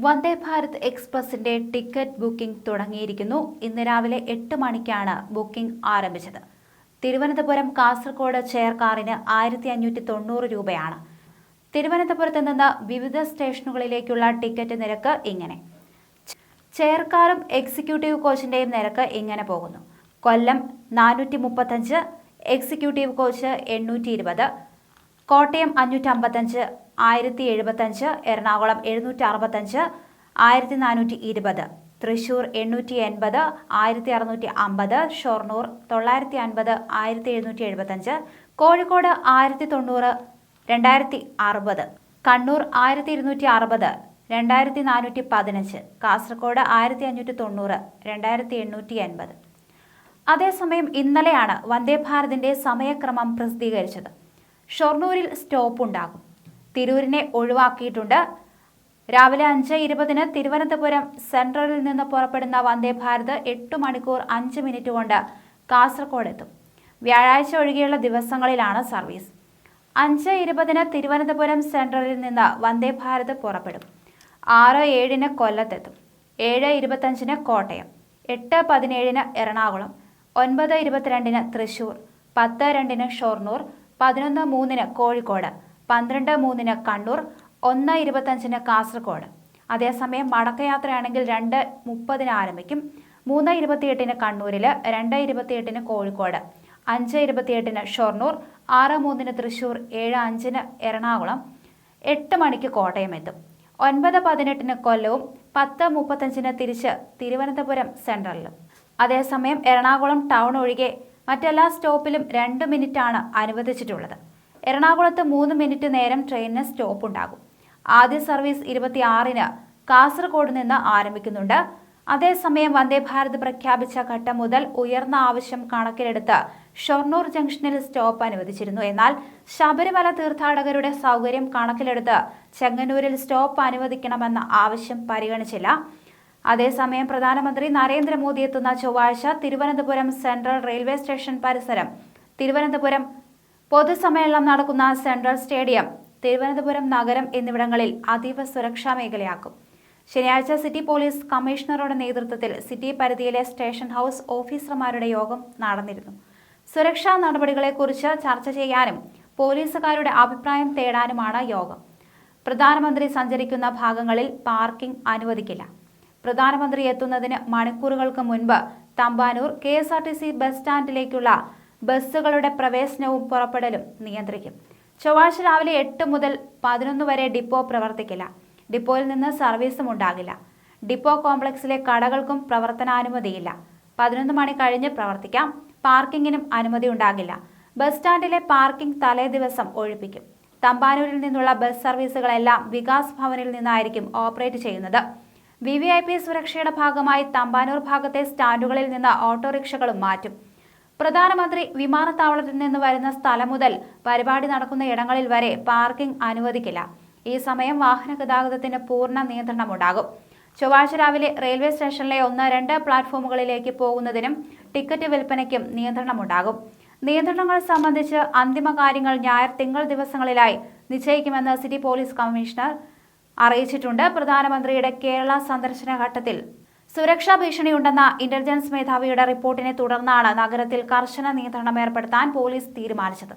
Vande Bharat എക്സ്പ്രസിന്റെ ticket booking തുടങ്ങിയിരിക്കുന്നു. ഇന്ന് രാവിലെ 8 മണിക്കാണ് ബുക്കിംഗ് ആരംഭിച്ചത്. തിരുവനന്തപുരം കാസർഗോഡ് ചെയർകാറിന് 1590 രൂപയാണ്. തിരുവനന്തപുരത്ത് നിന്ന് വിവിധ സ്റ്റേഷനുകളിലേക്കുള്ള ടിക്കറ്റ് നിരക്ക് ഇങ്ങനെ. ചെയർകാറും എക്സിക്യൂട്ടീവ് കോച്ചിന്റെയും നിരക്ക് ഇങ്ങനെ പോകുന്നു. കൊല്ലം 435, എക്സിക്യൂട്ടീവ് കോച്ച് 820, കോട്ടയം 555, 1075, എറണാകുളം 765, 1420, തൃശൂർ 880, 1650, ഷൊർണൂർ 950, 1775, കോഴിക്കോട് 1090, 2060, കണ്ണൂർ 1260, 2415, കാസർഗോഡ് 1590, 2880. അതേസമയം ഇന്നലെയാണ് വന്ദേ ഭാരതിന്റെ സമയക്രമം പ്രസിദ്ധീകരിച്ചത്. ഷൊർണൂരിൽ സ്റ്റോപ്പ് ഉണ്ടാകും. തിരൂരിനെ ഒഴിവാക്കിയിട്ടുണ്ട്. രാവിലെ 5:20 തിരുവനന്തപുരം സെൻട്രലിൽ നിന്ന് പുറപ്പെടുന്ന വന്ദേ ഭാരത് 8 മണിക്കൂർ 5 മിനിറ്റ് കൊണ്ട് കാസർഗോഡ് എത്തും. വ്യാഴാഴ്ച ഒഴികെയുള്ള ദിവസങ്ങളിലാണ് സർവീസ്. 5:20 തിരുവനന്തപുരം സെൻട്രലിൽ നിന്ന് വന്ദേ ഭാരത് പുറപ്പെടും. 6:07 കൊല്ലത്തെത്തും. 7:25 കോട്ടയം, 8:17 എറണാകുളം, 9:22 തൃശൂർ, 10:02 ഷൊർണൂർ, 11:03 കോഴിക്കോട്, 12:03 കണ്ണൂർ, 1:25 കാസർഗോഡ്. അതേസമയം മടക്കയാത്രയാണെങ്കിൽ 2:30 ആരംഭിക്കും. 3:28 കണ്ണൂരിൽ, 2:28 കോഴിക്കോട്, 5:28 ഷൊർണൂർ, 6:03 തൃശൂർ, 7:05 എറണാകുളം, 8 മണിക്ക് കോട്ടയം എത്തും. 9:18 കൊല്ലവും, 10:35 തിരിച്ച് തിരുവനന്തപുരം സെൻട്രലിലും. അതേസമയം എറണാകുളം ടൗൺ ഒഴികെ മറ്റെല്ലാ സ്റ്റോപ്പിലും 2 മിനിറ്റാണ് അനുവദിച്ചിട്ടുള്ളത്. എറണാകുളത്ത് 3 മിനിറ്റ് നേരം ട്രെയിനിന് സ്റ്റോപ്പ് ഉണ്ടാകും. ആദ്യ സർവീസ് 26 കാസർഗോഡ് നിന്ന് ആരംഭിക്കുന്നുണ്ട്. അതേസമയം വന്ദേ ഭാരത് പ്രഖ്യാപിച്ച ഘട്ടം മുതൽ ഉയർന്ന ആവശ്യം കണക്കിലെടുത്ത് ഷൊർണൂർ ജംഗ്ഷനിൽ സ്റ്റോപ്പ് അനുവദിച്ചിരുന്നു. എന്നാൽ ശബരിമല തീർത്ഥാടകരുടെ സൗകര്യം കണക്കിലെടുത്ത് ചെങ്ങന്നൂരിൽ സ്റ്റോപ്പ് അനുവദിക്കണമെന്ന ആവശ്യം പരിഗണിച്ചില്ല. അതേസമയം പ്രധാനമന്ത്രി നരേന്ദ്രമോദി എത്തുന്ന ചൊവ്വാഴ്ച തിരുവനന്തപുരം സെൻട്രൽ റെയിൽവേ സ്റ്റേഷൻ പരിസരം, തിരുവനന്തപുരം പൊതുസമ്മേളനം നടക്കുന്ന സെൻട്രൽ സ്റ്റേഡിയം, തിരുവനന്തപുരം നഗരം എന്നിവിടങ്ങളിൽ അതീവ സുരക്ഷാ മേഖലയാക്കും. ശനിയാഴ്ച സിറ്റി പോലീസ് കമ്മീഷണറുടെ നേതൃത്വത്തിൽ സിറ്റി പരിധിയിലെ സ്റ്റേഷൻ ഹൗസ് ഓഫീസർമാരുടെ യോഗം നടന്നിരുന്നു. സുരക്ഷാ നടപടികളെക്കുറിച്ച് ചർച്ച ചെയ്യാനും പോലീസുകാരുടെ അഭിപ്രായം തേടാനുമാണ് യോഗം. പ്രധാനമന്ത്രി സഞ്ചരിക്കുന്ന ഭാഗങ്ങളിൽ പാർക്കിംഗ് അനുവദിക്കില്ല. പ്രധാനമന്ത്രി എത്തുന്നതിന് മണിക്കൂറുകൾക്ക് മുൻപ് തമ്പാനൂർ KSRTC ബസ് സ്റ്റാൻഡിലേക്കുള്ള ബസ്സുകളുടെ പ്രവേശനവും പുറപ്പെടലും നിയന്ത്രിക്കും. ചൊവ്വാഴ്ച രാവിലെ 8 മുതൽ 11 വരെ ഡിപ്പോ പ്രവർത്തിക്കില്ല. ഡിപ്പോയിൽ നിന്ന് സർവീസും ഉണ്ടാകില്ല. ഡിപ്പോ കോംപ്ലക്സിലെ കടകൾക്കും പ്രവർത്തനാനുമതിയില്ല. 11 മണി കഴിഞ്ഞ് പ്രവർത്തിക്കാം. പാർക്കിങ്ങിനും അനുമതി ഉണ്ടാകില്ല. ബസ് സ്റ്റാൻഡിലെ പാർക്കിംഗ് തലേ ദിവസം ഒഴിപ്പിക്കും. തമ്പാനൂരിൽ നിന്നുള്ള ബസ് സർവീസുകളെല്ലാം വികാസ് ഭവനിൽ നിന്നായിരിക്കും ഓപ്പറേറ്റ് ചെയ്യുന്നത്. VVIP സുരക്ഷയുടെ ഭാഗമായി തമ്പാനൂർ ഭാഗത്തെ സ്റ്റാൻഡുകളിൽ നിന്ന് ഓട്ടോറിക്ഷകളും മാറ്റും. പ്രധാനമന്ത്രി വിമാനത്താവളത്തിൽ നിന്ന് വരുന്ന സ്ഥലം മുതൽ പരിപാടി നടക്കുന്ന ഇടങ്ങളിൽ വരെ പാർക്കിംഗ് അനുവദിക്കില്ല. ഈ സമയം വാഹന ഗതാഗതത്തിന് പൂർണ്ണ നിയന്ത്രണമുണ്ടാകും. ചൊവ്വാഴ്ച രാവിലെ റെയിൽവേ സ്റ്റേഷനിലെ 1-2 പ്ലാറ്റ്ഫോമുകളിലേക്ക് പോകുന്നതിനും ടിക്കറ്റ് വിൽപ്പനയ്ക്കും നിയന്ത്രണമുണ്ടാകും. നിയന്ത്രണങ്ങൾ സംബന്ധിച്ച് അന്തിമ കാര്യങ്ങൾ ഞായർ, തിങ്കൾ ദിവസങ്ങളിലായി നിശ്ചയിക്കുമെന്ന് സിറ്റി പോലീസ് കമ്മീഷണർ അറിയിച്ചിട്ടുണ്ട്. പ്രധാനമന്ത്രിയുടെ കേരള സന്ദർശന ഘട്ടത്തിൽ സുരക്ഷാ ഭീഷണിയുണ്ടെന്ന ഇന്റലിജൻസ് മേധാവിയുടെ റിപ്പോർട്ടിനെ തുടർന്നാണ് നഗരത്തിൽ കർശന നിയന്ത്രണം ഏർപ്പെടുത്താൻ പോലീസ് തീരുമാനിച്ചത്.